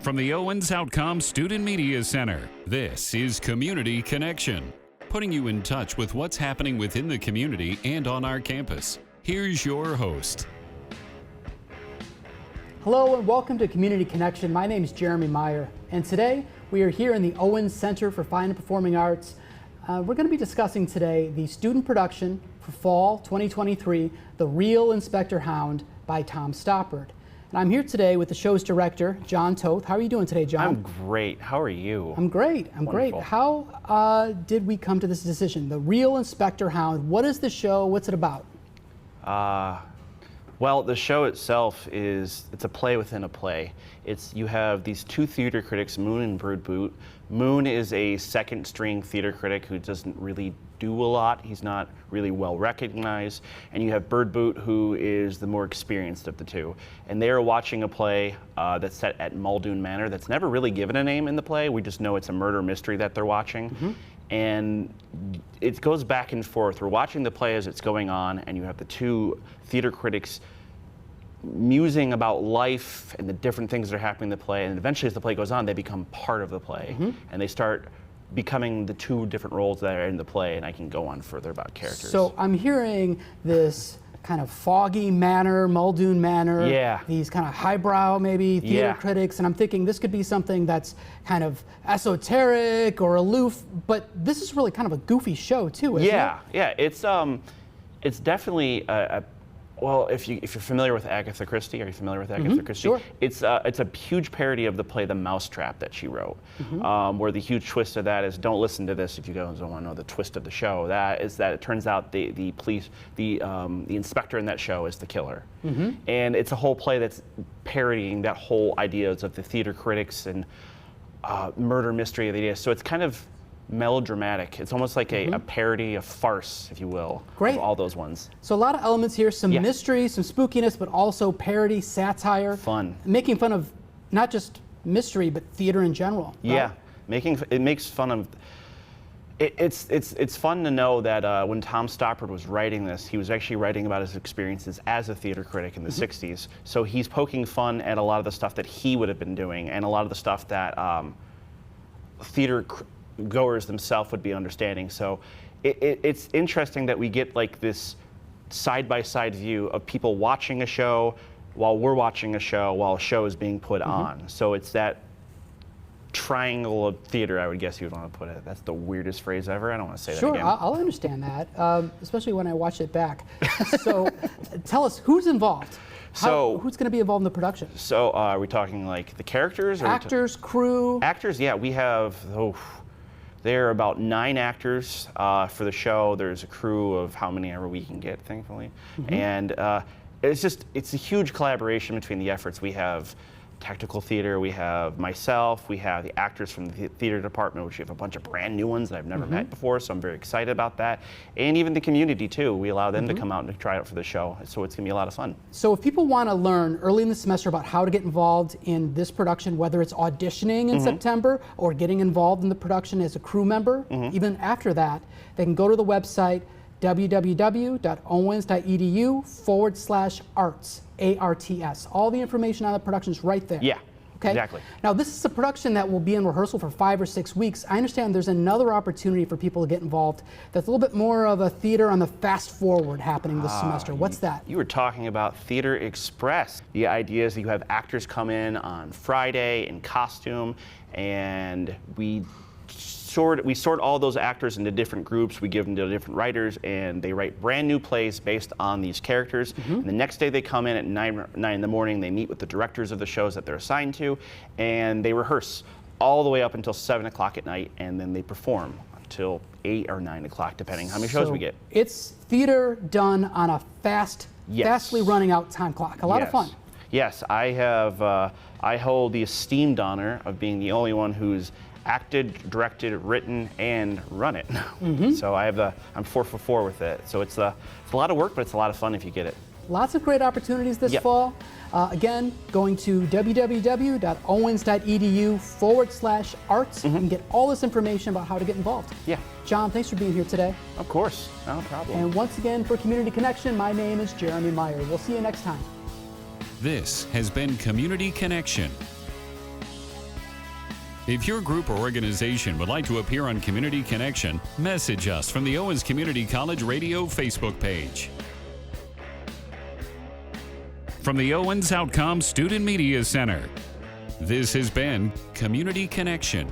From the Owens Outcome Student Media Center, this is Community Connection, putting you in touch with what's happening within the community and on our campus. Here's your host. Hello and welcome to Community Connection. My name is Jeremy Meier, and today we are here in the Owens Center for Fine and Performing Arts. We're going to be discussing today the student production for fall 2023, The Real Inspector Hound by Tom Stoppard. And I'm here today with the show's director, Toth. How are you doing today, John? I'm great. How are you? I'm great. I'm Wonderful. great. How did we come to this decision? The Real Inspector Hound. What is the show? What's it about? Well, the show itself it's a play within a play. You have these two theater critics, Moon and Birdboot. Moon is a second string theater critic who doesn't really do a lot. He's not really well recognized. And you have Birdboot, who is the more experienced of the two. And they are watching a play that's set at Muldoon Manor that's never really given a name in the play. We just know it's a murder mystery that they're watching. Mm-hmm. And it goes back and forth. We're watching the play as it's going on, and you have the two theater critics musing about life and the different things that are happening in the play. And eventually, as the play goes on, they become part of the play. Mm-hmm. And they start becoming the two different roles that are in the play. And I can go on further about characters. So I'm hearing this kind of foggy manor, Muldoon Manor, these kind of highbrow maybe theater critics, and I'm thinking this could be something that's kind of esoteric or aloof, but this is really kind of a goofy show too, isn't it? Yeah, it's definitely well, if you're familiar with Agatha Christie, are you familiar with Agatha Christie? Sure. It's a huge parody of the play The Mousetrap that she wrote, where the huge twist of that is, don't listen to this if you guys don't want to know the twist of the show. That is that it turns out the inspector in that show is the killer, and it's a whole play that's parodying that whole ideas of the theater critics and murder mystery of the idea. So it's kind of melodramatic. It's almost like a parody, a farce, if you will, of all those ones. So a lot of elements here, some mystery, some spookiness, but also parody, satire. Fun. Making fun of not just mystery, but theater in general. Yeah, right? It makes fun of, it's fun to know that when Tom Stoppard was writing this, he was actually writing about his experiences as a theater critic in the 60s. So he's poking fun at a lot of the stuff that he would have been doing and a lot of the stuff that theater goers themselves would be understanding. So it's interesting that we get like this side-by-side view of people watching a show while we're watching a show while a show is being put on. So it's that triangle of theater, I would guess you would want to put it. That's the weirdest phrase ever. I don't want to say that again. Sure, I'll understand that, especially when I watch it back. So tell us, who's involved? Who's going to be involved in the production? So are we talking like the characters? Or actors, crew? Actors, yeah. We have, there are about 9 actors for the show. There's a crew of how many ever we can get, thankfully. And it's a huge collaboration between the efforts. We have technical theater, we have myself, we have the actors from the theater department, which we have a bunch of brand new ones that I've never met before, so I'm very excited about that. And even the community too, we allow them to come out and try out for the show, so it's gonna be a lot of fun. So if people want to learn early in the semester about how to get involved in this production, whether it's auditioning in September or getting involved in the production as a crew member, even after that, they can go to the website www.owens.edu/arts, ARTS. All the information on the production is right there. Yeah, okay? Exactly. Now this is a production that will be in rehearsal for 5 or 6 weeks. I understand there's another opportunity for people to get involved that's a little bit more of a theater on the fast forward happening this semester. What's that? You were talking about Theater Express. The idea is that you have actors come in on Friday in costume, and we sort all those actors into different groups. We give them to different writers, and they write brand new plays based on these characters. And the next day they come in at 9 in the morning. They meet with the directors of the shows that they're assigned to, and they rehearse all the way up until 7 o'clock at night, and then they perform until 8 or 9 o'clock, depending how many shows we get. It's theater done on a fastly running out time clock. A lot of fun. Yes, I hold the esteemed honor of being the only one who's acted, directed, written, and run it. So I'm 4 for 4 with it. So it's a lot of work, but it's a lot of fun if you get it. Lots of great opportunities this fall. Again, going to www.owens.edu/arts and get all this information about how to get involved. Yeah. John, thanks for being here today. Of course, no problem. And once again, for Community Connection, my name is Jeremy Meier. We'll see you next time. This has been Community Connection. If your group or organization would like to appear on Community Connection, message us from the Owens Community College Radio Facebook page. From the Owens Outcome Student Media Center, this has been Community Connection.